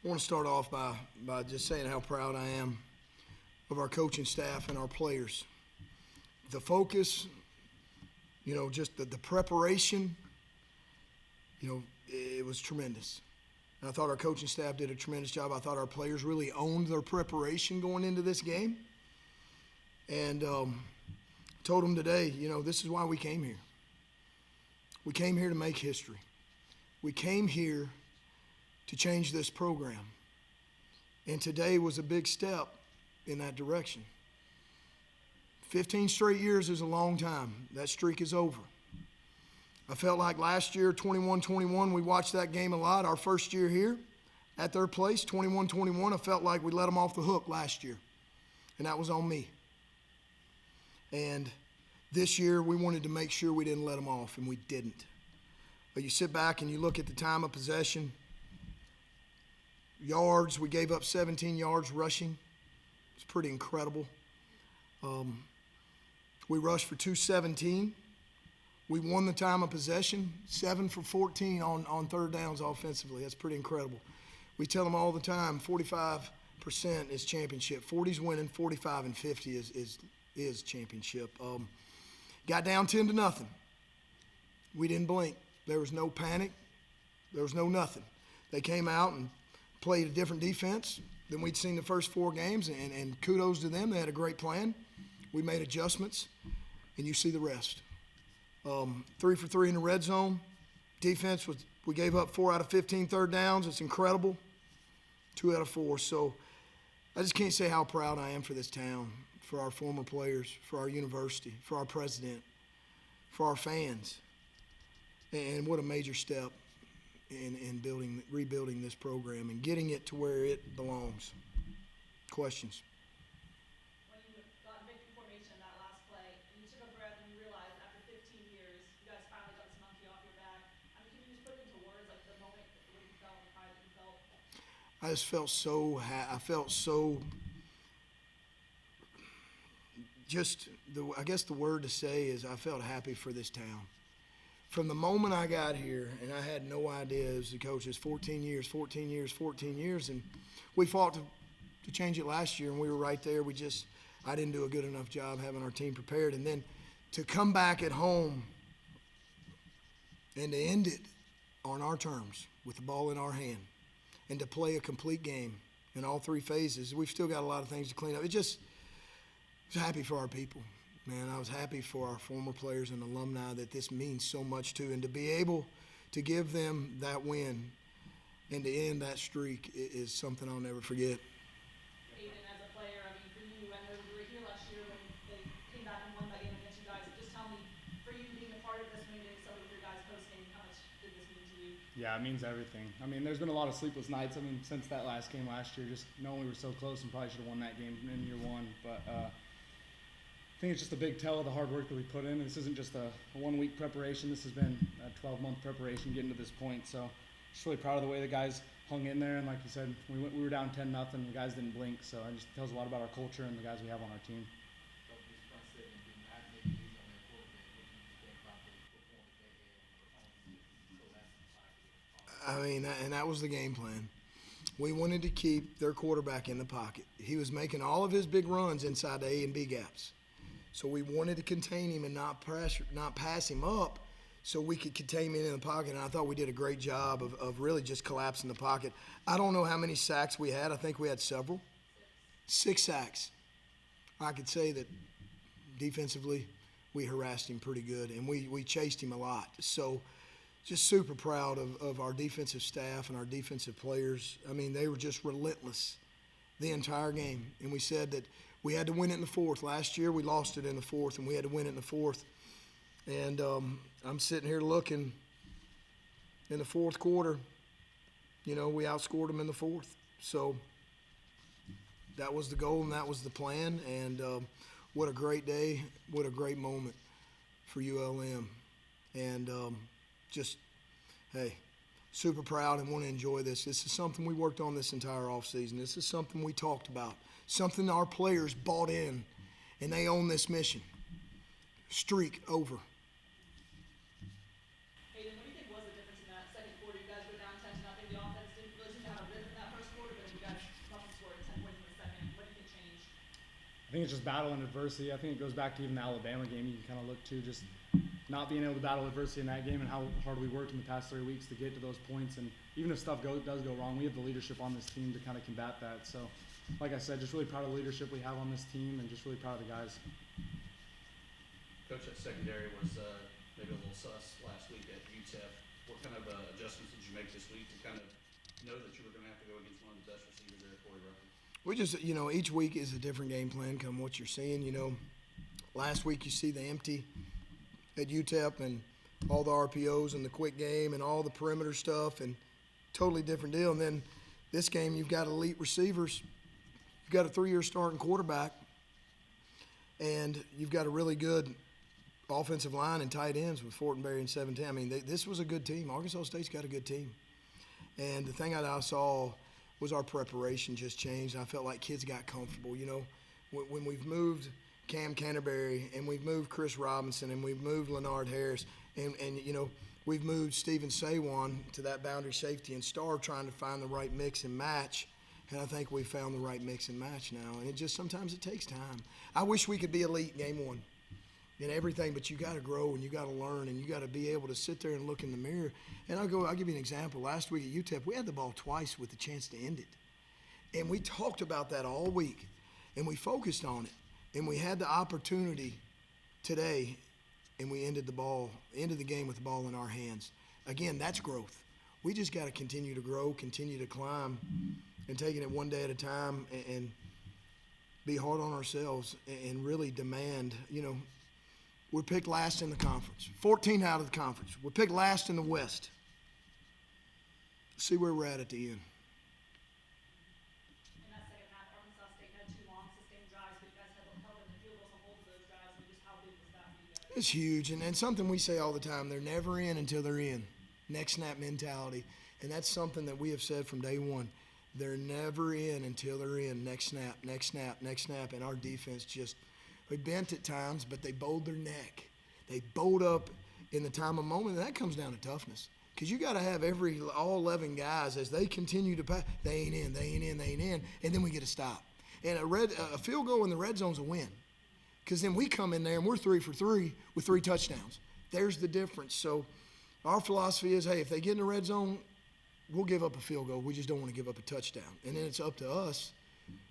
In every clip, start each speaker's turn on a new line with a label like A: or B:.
A: I want to start off by just saying how proud I am of our coaching staff and our players. The focus, just the preparation, it was tremendous. And I thought our coaching staff did a tremendous job. I thought our players really owned their preparation going into this game. And told them today, this is why we came here. We came here to make history. We came here to change this program. And today was a big step in that direction. 15 straight years is a long time. That streak is over. I felt like last year, 21-21, we watched that game a lot. Our first year here at their place, 21-21, I felt like we let them off the hook last year. And that was on me. And this year, we wanted to make sure we didn't let them off, and we didn't. But you sit back and you look at the time of possession, yards, we gave up 17 yards rushing. It's pretty incredible. We rushed for 217. We won the time of possession, 7 for 14 on third downs offensively. That's pretty incredible. We tell them all the time, 45% is championship. 40's winning, 45 and 50 is championship. Got down 10-0. We didn't blink. There was no panic. There was no nothing. They came out and played a different defense than we'd seen the first 4 games, and kudos to them. They had a great plan. We made adjustments, and you see the rest. 3 for 3 in the red zone. Defense, we gave up 4 out of 15 third downs. It's incredible. 2 out of 4. So I just can't say how proud I am for this town, for our former players, for our university, for our president, for our fans. And what a major step in rebuilding this program and getting it to where it belongs. Questions?
B: When you got in victory formation that last play, and you took a breath and you realized after 15 years, you guys finally got this monkey off your back. I mean, can you just put it into words, like the moment, the way you felt, the pride that you felt?
A: I just felt so I guess the word to say is I felt happy for this town. From the moment I got here, and I had no idea as the coach, it's 14 years, and we fought to change it last year, and we were right there. I didn't do a good enough job having our team prepared, and then to come back at home and to end it on our terms with the ball in our hand and to play a complete game in all 3 phases. We've still got a lot of things to clean up. I was happy for our people. Man, I was happy for our former players and alumni that this means so much to, and to be able to give them that win and to end that streak is something I'll never forget.
B: Aidan, as a player, I mean, for you, I know you were here last year when they came back and won that game against you guys. Just tell me, for you being a part of this, when you did some of your guys' postgame, how much did this mean to you?
C: Yeah, it means everything. I mean, there's been a lot of sleepless nights. I mean, since that last game last year, just knowing we were so close and probably should have won that game in year 1. But I think it's just a big tell of the hard work that we put in. This isn't just a 1-week preparation. This has been a 12-month preparation getting to this point. So just really proud of the way the guys hung in there. And like you said, we were down 10-0. The guys didn't blink. So it just tells a lot about our culture and the guys we have on our team.
A: I mean, and that was the game plan. We wanted to keep their quarterback in the pocket. He was making all of his big runs inside the A and B gaps. So we wanted to contain him and not pass him up so we could contain him in the pocket. And I thought we did a great job of really just collapsing the pocket. I don't know how many sacks we had. I think we had several. 6 sacks. I could say that defensively we harassed him pretty good, and we chased him a lot. So just super proud of our defensive staff and our defensive players. I mean, they were just relentless the entire game. And we said that we had to win it in the 4th. Last year we lost it in the 4th, and we had to win it in the 4th. And I'm sitting here looking in the 4th quarter. We outscored them in the 4th. So that was the goal and that was the plan. And what a great day, what a great moment for ULM. And hey, super proud and want to enjoy this. This is something we worked on this entire offseason. This is something we talked about, something our players bought in, and they own this mission. Streak over.
B: Aidan, what do you think was the difference in that second quarter? You guys were down 10-0. The offense didn't really seem to have a rhythm that first
C: I think it's just battling adversity. I think it goes back to even the Alabama game. You can kind of look to just not being able to battle adversity in that game and how hard we worked in the past 3 weeks to get to those points. And even if stuff does go wrong, we have the leadership on this team to kind of combat that. So, like I said, just really proud of the leadership we have on this team and just really proud of the guys.
D: Coach, that secondary was maybe a little sus last week at UTEP. What kind of adjustments did you make this week to kind of know that you were going to have to go against one of the best receivers there, Corey Rucker?
A: We just, each week is a different game plan come what you're seeing. Last week you see the empty at UTEP and all the RPOs and the quick game and all the perimeter stuff and totally different deal. And then this game you've got elite receivers. You've got a 3-year starting quarterback and you've got a really good offensive line and tight ends with Fortenberry and 17. I mean, this was a good team. Arkansas State's got a good team. And the thing I saw was our preparation just changed. I felt like kids got comfortable. When we've moved Cam Canterbury and we've moved Chris Robinson and we've moved Leonard Harris and we've moved Steven Sawan to that boundary safety and star trying to find the right mix and match. And I think we found the right mix and match now. And sometimes it takes time. I wish we could be elite game one in everything, but you got to grow and you got to learn and you got to be able to sit there and look in the mirror. And I'll give you an example. Last week at UTEP, we had the ball twice with the chance to end it. And we talked about that all week and we focused on it. And we had the opportunity today and we ended the game with the ball in our hands. Again, that's growth. We just got to continue to grow, continue to climb and taking it one day at a time and be hard on ourselves and really demand, we're picked last in the conference. 14 out of the conference. We're picked last in the West. See where we're at the end.
B: In that second half, Arkansas State had 2 long sustained drives, but you guys held in the field goals and hold those drives. And just how big was that for you guys?
A: It's huge, and something we say all the time, they're never in until they're in. Next snap mentality. And that's something that we have said from day one. They're never in until they're in. Next snap, next snap, next snap. And our defense we bent at times, but they bowed their neck. They bowed up in the time of moment, and that comes down to toughness. Because you got to have all 11 guys as they continue to pass. They ain't in, they ain't in, they ain't in, and then we get a stop. And a field goal in the red zone's a win. Because then we come in there and we're 3 for 3 with 3 touchdowns. There's the difference. So our philosophy is, hey, if they get in the red zone, we'll give up a field goal. We just don't want to give up a touchdown. And then it's up to us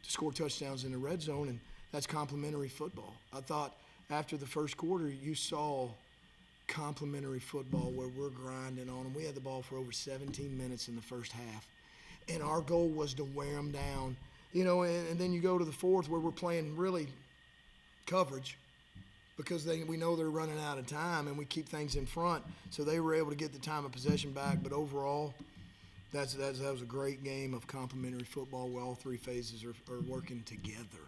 A: to score touchdowns in the red zone, and that's complementary football. I thought after the first quarter, you saw complementary football where we're grinding on them. We had the ball for over 17 minutes in the first half, and our goal was to wear them down. And then you go to the fourth where we're playing really coverage because we know they're running out of time, and we keep things in front. So they were able to get the time of possession back, but overall, that was a great game of complementary football where all 3 phases are working together.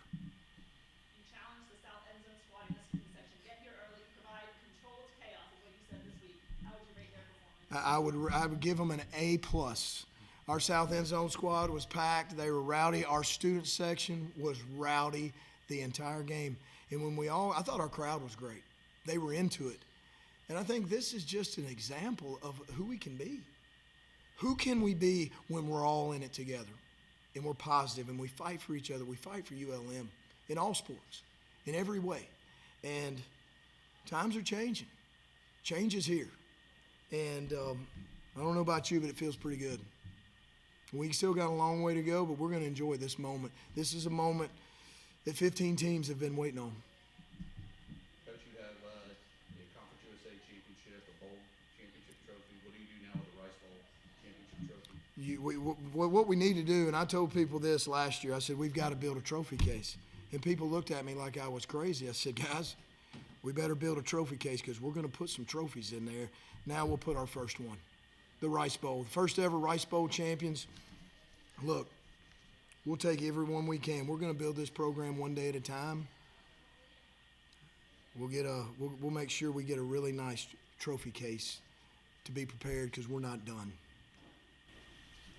B: You challenged the South End Zone squad in this student section. Get here early, provide controlled chaos, is what you said this week. How would you rate their performance?
A: I would give them an A+. Our South End Zone squad was packed. They were rowdy. Our student section was rowdy the entire game. And I thought our crowd was great. They were into it. And I think this is just an example of who we can be. Who can we be when we're all in it together and we're positive and we fight for each other? We fight for ULM in all sports, in every way. And times are changing. Change is here. And I don't know about you, but it feels pretty good. We still got a long way to go, but we're going to enjoy this moment. This is a moment that 15 teams have been waiting on.
D: Coach, you have a Conference USA championship, a bowl championship trophy. What do you do now with the Rice Bowl championship trophy?
A: What we need to do, and I told people this last year, I said, we've got to build a trophy case. And people looked at me like I was crazy. I said, guys, we better build a trophy case because we're going to put some trophies in there. Now we'll put our first one, the Rice Bowl. The first ever Rice Bowl champions. Look, we'll take every one we can. We're going to build this program one day at a time. We'll make sure we get a really nice trophy case to be prepared because we're not done.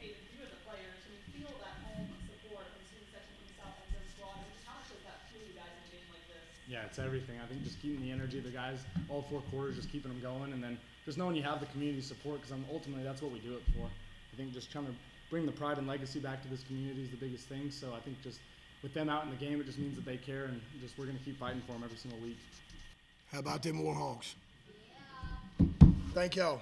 B: Aidan, you as a player, can you feel that home support from the student section from the South End Zone squad? And just how much does that fuel you guys in a game like this?
C: Yeah, it's everything. I think just keeping the energy of the guys, all 4 quarters, just keeping them going, and then just knowing you have the community support because ultimately that's what we do it for. I think just trying to bring the pride and legacy back to this community is the biggest thing. So I think just with them out in the game, it just means that they care, and just we're going to keep fighting for them every single week.
A: How about them Warhawks? Thank y'all.